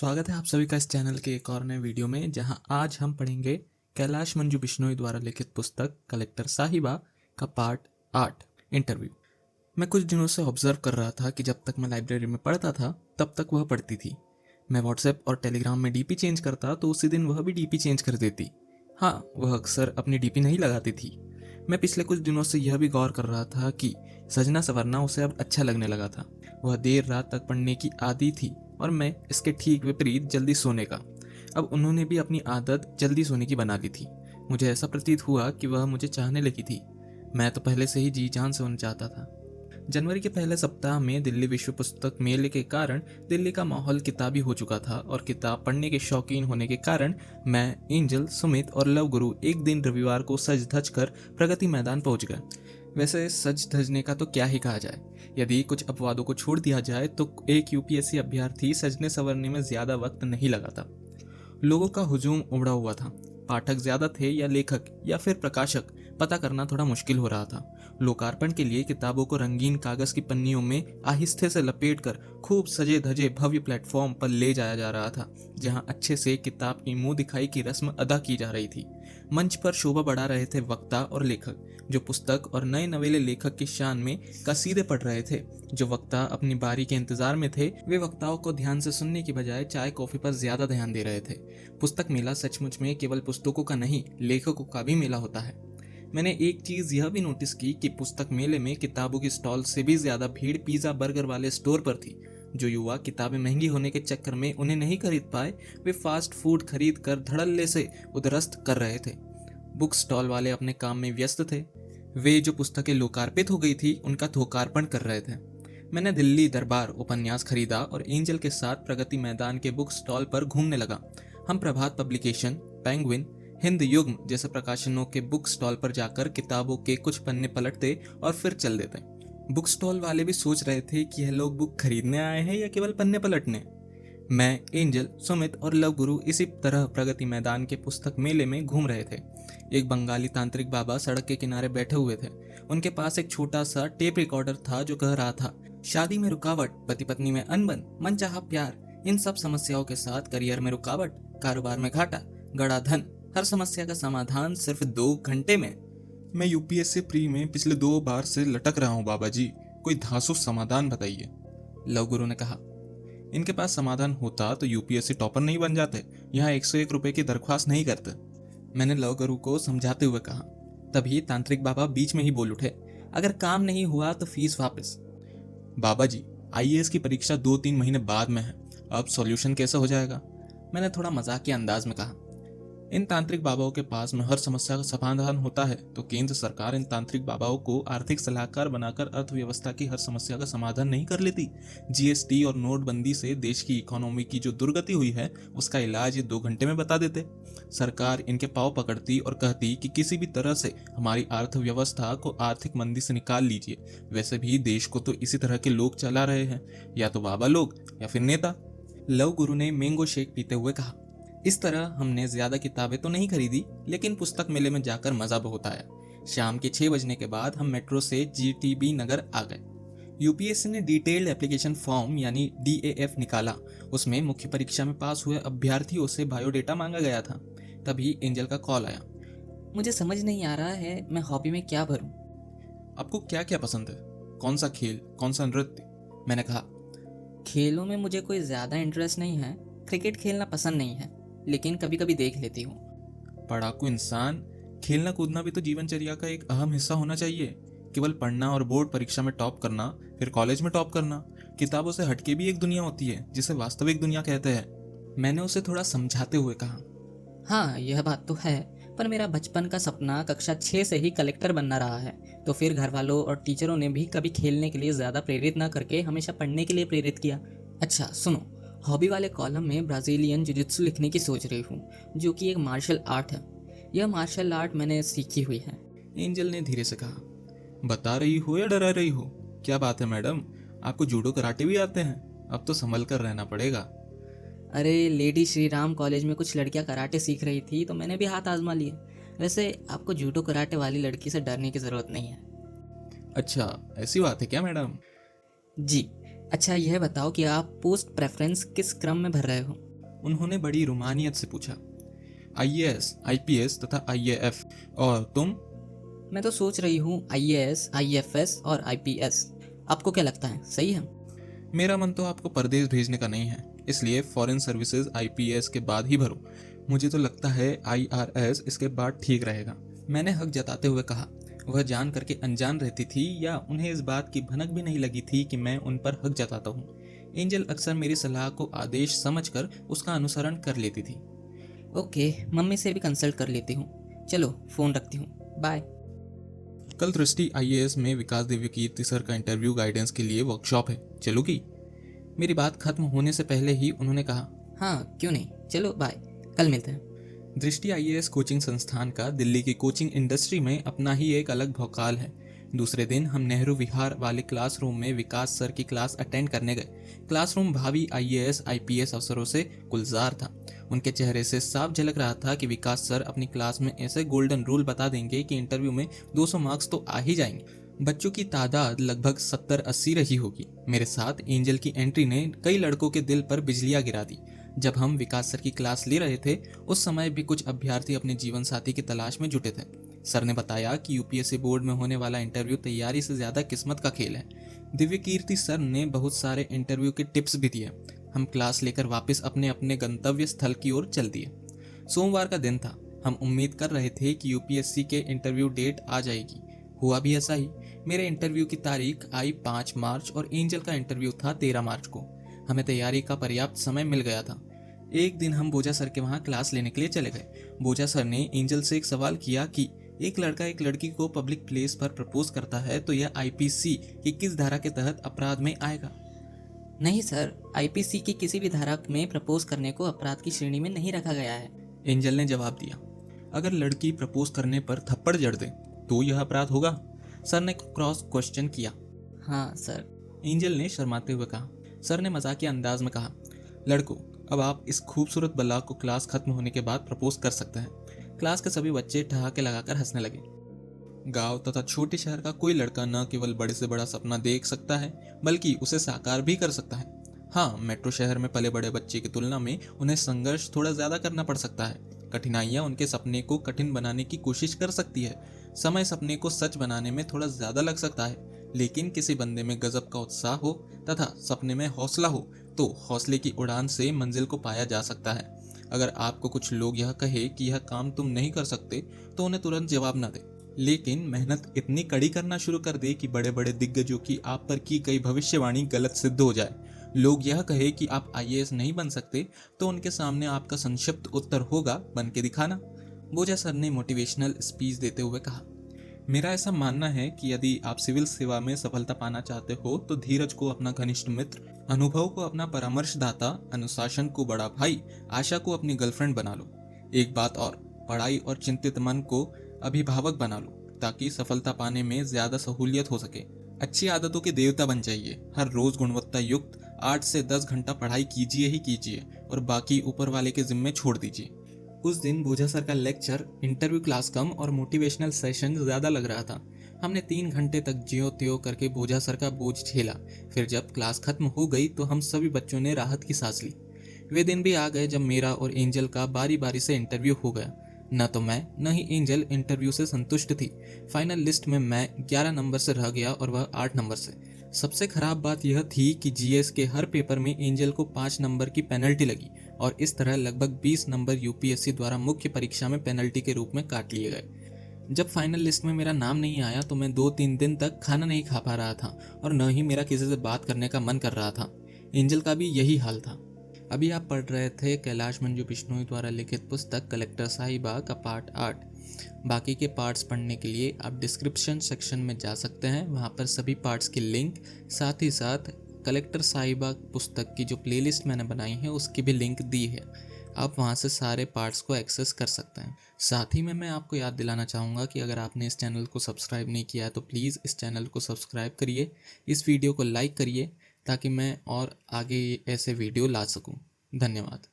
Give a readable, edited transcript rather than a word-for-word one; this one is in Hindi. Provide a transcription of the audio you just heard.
स्वागत है आप सभी का इस चैनल के एक और नए वीडियो में, जहां आज हम पढ़ेंगे कैलाश मंजू बिश्नोई द्वारा लिखित पुस्तक कलेक्टर साहिबा का पार्ट 8 इंटरव्यू। मैं कुछ दिनों से ऑब्जर्व कर रहा था कि जब तक मैं लाइब्रेरी में पढ़ता था तब तक वह पढ़ती थी। मैं व्हाट्सएप और टेलीग्राम में डीपी चेंज करता तो उसी दिन वह भी डीपी चेंज कर देती। हाँ, वह अक्सर अपनी डीपी नहीं लगाती थी। मैं पिछले कुछ दिनों से यह भी गौर कर रहा था कि सजना संवरना उसे अब अच्छा लगने लगा था। वह देर रात तक पढ़ने की आदी थी और मैं इसके ठीक विपरीत जल्दी सोने का। अब उन्होंने भी अपनी आदत जल्दी सोने की बना ली थी। मुझे ऐसा प्रतीत हुआ कि वह मुझे चाहने लगी थी। मैं तो पहले से ही जी जान से उन्हें चाहता था। जनवरी के पहले सप्ताह में दिल्ली विश्व पुस्तक मेले के कारण दिल्ली का माहौल किताबी हो चुका था और किताब पढ़ने के शौकीन होने के कारण मैं, एंजल, सुमित और लव गुरु एक दिन रविवार को सज धज कर प्रगति मैदान पहुंच गए। वैसे सज धजने का तो क्या ही कहा जाए। यदि कुछ अपवादों को छोड़ दिया जाए तो एक यूपीएससी अभ्यर्थी सजने संवरने में ज्यादा वक्त नहीं लगाता। लोगों का हुजूम उमड़ा हुआ था। पाठक ज्यादा थे या लेखक या फिर प्रकाशक, पता करना थोड़ा मुश्किल हो रहा था। लोकार्पण के लिए किताबों को रंगीन कागज की पन्नियों में आहिस्ते से लपेटकर खूब सजे धजे भव्य प्लेटफॉर्म पर ले जाया जा रहा था, जहां अच्छे से किताब की मुंह दिखाई की रस्म अदा की जा रही थी। मंच पर शोभा बढ़ा रहे थे वक्ता और लेखक, जो पुस्तक और नए नवेले लेखक की शान में कसीदे पढ़ रहे थे। जो वक्ता अपनी बारी के इंतजार में थे, वे वक्ताओं को ध्यान से सुनने की बजाय चाय कॉफी पर ज्यादा ध्यान दे रहे थे। पुस्तक मेला सचमुच में केवल पुस्तकों का नहीं, लेखकों का भी मेला होता है। मैंने एक चीज यह भी नोटिस की कि पुस्तक मेले में किताबों की स्टॉल से भी ज्यादा भीड़ पिज्जा बर्गर वाले स्टोर पर थी। जो युवा किताबें महंगी होने के चक्कर में उन्हें नहीं खरीद पाए, वे फास्ट फूड खरीद कर धड़ल्ले से उदरस्त कर रहे थे। बुक स्टॉल वाले अपने काम में व्यस्त थे। वे जो पुस्तकें लोकार्पित हो गई थी उनका लोकार्पण कर रहे थे। मैंने दिल्ली दरबार उपन्यास खरीदा और एंजल के साथ प्रगति मैदान के बुक स्टॉल पर घूमने लगा। हम प्रभात पब्लिकेशन, पेंगुइन, हिंद युग्म जैसे प्रकाशनों के बुक स्टॉल पर जाकर किताबों के कुछ पन्ने पलटते और फिर चल देते। बुक स्टॉल वाले भी सोच रहे थे कि यह लोग बुक खरीदने आए हैं या केवल पन्ने पलटने। मैं, एंजल, सुमित और लव गुरु इसी तरह प्रगति मैदान के पुस्तक मेले में घूम रहे थे। एक बंगाली तांत्रिक बाबा सड़क के किनारे बैठे हुए थे। उनके पास एक छोटा सा टेप रिकॉर्डर था जो कह रहा था, शादी में रुकावट, पति पत्नी में अनबन, मनचाहा प्यार, इन सब समस्याओं के साथ करियर में रुकावट, कारोबार में घाटा, गड़ा धन, हर समस्या का समाधान सिर्फ 2 घंटे में। मैं यूपीएससी प्री में पिछले 2 बार से लटक रहा हूँ बाबा जी, कोई धांसू समाधान बताइए। लव गुरु ने कहा। इनके पास समाधान होता तो यूपीएससी टॉपर नहीं बन जाते, यहाँ 101 रुपए की दरख्वास्त नहीं करते। मैंने लव गुरु को समझाते हुए कहा। तभी तांत्रिक बाबा बीच में ही बोल उठे, अगर काम नहीं हुआ तो फीस वापस। बाबा जी, आईएएस की परीक्षा 2-3 महीने बाद में है, अब सॉल्यूशन कैसे हो जाएगा? मैंने थोड़ा मजाकिया अंदाज में कहा। इन तांत्रिक बाबाओं के पास में हर समस्या का समाधान होता है तो केंद्र सरकार इन तांत्रिक बाबाओं को आर्थिक सलाहकार बनाकर अर्थव्यवस्था की हर समस्या का समाधान नहीं कर लेती। जीएसटी और नोटबंदी से देश की इकोनॉमी की जो दुर्गति हुई है उसका इलाज ये 2 घंटे में बता देते। सरकार इनके पाँव पकड़ती और कहती कि किसी भी तरह से हमारी अर्थव्यवस्था को आर्थिक मंदी से निकाल लीजिए। वैसे भी देश को तो इसी तरह के लोग चला रहे हैं, या तो बाबा लोग या फिर नेता। लव गुरु ने मैंगो शेक पीते हुए कहा। इस तरह हमने ज्यादा किताबें तो नहीं खरीदी, लेकिन पुस्तक मेले में जाकर मजा बहुत आया। शाम के 6 बजने के बाद हम मेट्रो से जीटीबी नगर आ गए। यूपीएससी ने डिटेल्ड एप्लीकेशन फॉर्म यानी डीएएफ निकाला। उसमें मुख्य परीक्षा में पास हुए अभ्यर्थियों से बायोडेटा मांगा गया था। तभी एंजल का कॉल आया। मुझे समझ नहीं आ रहा है मैं हॉबी में क्या भरूं। आपको क्या क्या पसंद है? कौन सा खेल, कौन सा नृत्य? मैंने कहा। खेलों में मुझे कोई ज़्यादा इंटरेस्ट नहीं है। क्रिकेट खेलना पसंद नहीं है, लेकिन कभी कभी देख लेती हूँ। पढ़ाकू इंसान, खेलना कूदना भी तो जीवनचर्या का एक अहम हिस्सा होना चाहिए। केवल पढ़ना और बोर्ड परीक्षा में टॉप करना, फिर कॉलेज में टॉप करना, किताबों से हटके भी एक दुनिया होती है जिसे वास्तविक दुनिया कहते हैं। मैंने उसे थोड़ा समझाते हुए कहा। हाँ, यह बात तो है, पर मेरा बचपन का सपना कक्षा 6 से ही कलेक्टर बनना रहा है। तो फिर घर वालों और टीचरों ने भी कभी खेलने के लिए ज़्यादा प्रेरित ना करके हमेशा पढ़ने के लिए प्रेरित किया। अच्छा सुनो, हॉबी वाले कॉलम में ब्राज़ीलियन जुजित्सु लिखने की सोच रही हूँ, जो कि एक मार्शल आर्ट है। यह मार्शल आर्ट मैंने सीखी हुई है। एंजल ने धीरे से कहा। बता रही हो या डरा रही हो? क्या बात है मैडम, आपको जूडो कराटे भी आते हैं? अब तो संभल कर रहना पड़ेगा। अरे लेडी श्री राम कॉलेज में कुछ लड़कियां कराटे सीख रही थी तो मैंने भी हाथ आजमा लिए। वैसे आपको जूडो कराटे वाली लड़की से डरने की ज़रूरत नहीं है। अच्छा, ऐसी बात है क्या मैडम? जी। अच्छा यह बताओ कि आप पोस्ट प्रेफरेंस किस क्रम में भर रहे हो? उन्होंने बड़ी रुमानियत से पूछा। आईएएस, आईपीएस तथा आईएएफ। और तुम? मैं तो सोच रही हूँ आईएएस, आईएफएस और आईपीएस। आपको क्या लगता है, सही है? मेरा मन तो आपको परदेश भेजने का नहीं है, इसलिए फॉरेन सर्विसेज आईपीएस के बाद ही भरो। मुझे तो लगता है आईआरएस इसके बाद ठीक रहेगा। मैंने हक जताते हुए कहा। वह जान करके अनजान रहती थी या उन्हें इस बात की भनक भी नहीं लगी थी कि मैं उन पर हक जताता हूँ। एंजल अक्सर मेरी सलाह को आदेश समझकर उसका अनुसरण कर लेती थी। ओके, मम्मी से भी कंसल्ट कर लेती हूँ। चलो फ़ोन रखती हूँ, बाय। कल दृष्टि आईएएस में विकास दिव्य कीर्ति सर का इंटरव्यू गाइडेंस के लिए वर्कशॉप है, चलोगी? मेरी बात खत्म होने से पहले ही उन्होंने कहा। हाँ क्यों नहीं, चलो बाय, कल मिलते हैं। दृष्टि आईएएस कोचिंग संस्थान का दिल्ली की कोचिंग इंडस्ट्री में अपना ही एक अलग भौकाल है। दूसरे दिन हम नेहरू विहार वाले क्लासरूम में विकास सर की क्लास अटेंड करने गए। क्लासरूम भावी आईएएस आईपीएस अफसरों से गुलजार था। उनके चेहरे से साफ झलक रहा था कि विकास सर अपनी क्लास में ऐसे गोल्डन रूल बता देंगे कि इंटरव्यू में 200 मार्क्स तो आ ही जाएंगे। बच्चों की तादाद लगभग 70-80 रही होगी। मेरे साथ एंजल की एंट्री ने कई लड़कों के दिल पर बिजलियां गिरा दी। जब हम विकास सर की क्लास ले रहे थे उस समय भी कुछ अभ्यर्थी अपने जीवन साथी की तलाश में जुटे थे। सर ने बताया कि यूपीएससी बोर्ड में होने वाला इंटरव्यू तैयारी से ज्यादा किस्मत का खेल है। दिव्य कीर्ति सर ने बहुत सारे इंटरव्यू के टिप्स भी दिए। हम क्लास लेकर वापस अपने अपने गंतव्य स्थल की ओर चल दिए। सोमवार का दिन था। हम उम्मीद कर रहे थे कि यूपीएससी के इंटरव्यू डेट आ जाएगी। हुआ भी ऐसा ही। मेरे इंटरव्यू की तारीख आई 5 मार्च और एंजल का इंटरव्यू था 13 मार्च को। हमें तैयारी का पर्याप्त समय मिल गया था। एक दिन हम बोजा सर के वहाँ क्लास लेने के लिए चले गए। बोजा सर ने एंजल से एक सवाल किया कि एक लड़का एक लड़की को पब्लिक प्लेस पर प्रपोज करता है तो यह आईपीसी की किस धारा के तहत अपराध में आएगा? नहीं सर, आईपीसी की किसी भी धारा में प्रपोज करने को अपराध की श्रेणी में नहीं रखा गया है। एंजल ने जवाब दिया। अगर लड़की प्रपोज करने पर थप्पड़ जड़ दे तो यह अपराध होगा? सर ने क्रॉस क्वेश्चन किया। हाँ सर। एंजल ने शर्माते हुए कहा। सर ने मजाकिया अंदाज में कहा, लड़कों, अब आप इस खूबसूरत बला को क्लास खत्म होने के बाद प्रपोज कर सकते हैं। क्लास के सभी बच्चे ठहाके लगाकर हंसने लगे। गांव तथा छोटे शहर का कोई लड़का न केवल बड़े से बड़ा सपना देख सकता है बल्कि उसे साकार भी कर सकता है। हाँ, मेट्रो शहर में पले बड़े बच्चे की तुलना में उन्हें संघर्ष थोड़ा ज्यादा करना पड़ सकता है। कठिनाइयां उनके सपने को कठिन बनाने की कोशिश कर सकती है। समय सपने को सच बनाने में थोड़ा ज्यादा लग सकता है, लेकिन किसी बंदे में गजब का उत्साह हो तथा सपने में हौसला हो तो हौसले की उड़ान से मंजिल को पाया जा सकता है। अगर आपको कुछ लोग यह कहे कि यह काम तुम नहीं कर सकते तो उन्हें तुरंत जवाब न दे, लेकिन मेहनत इतनी कड़ी करना शुरू कर दे कि बड़े बड़े दिग्गजों की आप पर की गई भविष्यवाणी गलत सिद्ध हो जाए। लोग यह कहे कि आप आईएएस नहीं बन सकते तो उनके सामने आपका संक्षिप्त उत्तर होगा, बन के दिखाना। बोजा सर ने मोटिवेशनल स्पीच देते हुए कहा, मेरा ऐसा मानना है कि यदि आप सिविल सेवा में सफलता पाना चाहते हो तो धीरज को अपना घनिष्ठ मित्र, अनुभव को अपना परामर्शदाता, अनुशासन को बड़ा भाई, आशा को अपनी गर्लफ्रेंड बना लो। एक बात और, पढ़ाई और चिंतित मन को अभिभावक बना लो ताकि सफलता पाने में ज्यादा सहूलियत हो सके। अच्छी आदतों के देवता बन जाइए। हर रोज गुणवत्ता युक्त 8 से 10 घंटा पढ़ाई कीजिए ही कीजिए और बाकी ऊपर वाले के जिम्मे छोड़ दीजिए। उस दिन बोझा सर का लेक्चर, इंटरव्यू क्लास कम और मोटिवेशनल सेशन ज़्यादा लग रहा था। हमने 3 घंटे तक ज्यो त्यों करके बोझा सर का बोझ झेला। फिर जब क्लास खत्म हो गई तो हम सभी बच्चों ने राहत की सांस ली। वे दिन भी आ गए जब मेरा और एंजल का बारी बारी से इंटरव्यू हो गया। न तो मैं न ही एंजल इंटरव्यू से संतुष्ट थी। फाइनल लिस्ट में मैं 11 नंबर से रह गया और वह 8 नंबर से। सबसे खराब बात यह थी कि जीएस के हर पेपर में एंजल को 5 नंबर की पेनल्टी लगी और इस तरह लगभग 20 नंबर यूपीएससी द्वारा मुख्य परीक्षा में पेनल्टी के रूप में काट लिए गए। जब फाइनल लिस्ट में मेरा नाम नहीं आया तो मैं 2-3 दिन तक खाना नहीं खा पा रहा था और न ही मेरा किसी से बात करने का मन कर रहा था। एंजल का भी यही हाल था। अभी आप पढ़ रहे थे कैलाश मंजू बिश्नोई द्वारा लिखित पुस्तक कलेक्टर साहिबा का पार्ट 8। बाकी के पार्ट्स पढ़ने के लिए आप डिस्क्रिप्शन सेक्शन में जा सकते हैं। वहाँ पर सभी पार्ट्स की लिंक, साथ ही साथ कलेक्टर साहिबा पुस्तक की जो प्लेलिस्ट मैंने बनाई है उसकी भी लिंक दी है। आप वहाँ से सारे पार्ट्स को एक्सेस कर सकते हैं। साथ ही में मैं आपको याद दिलाना चाहूँगा कि अगर आपने इस चैनल को सब्सक्राइब नहीं किया है तो प्लीज़ इस चैनल को सब्सक्राइब करिए, इस वीडियो को लाइक करिए ताकि मैं और आगे ऐसे वीडियो ला सकूँ। धन्यवाद।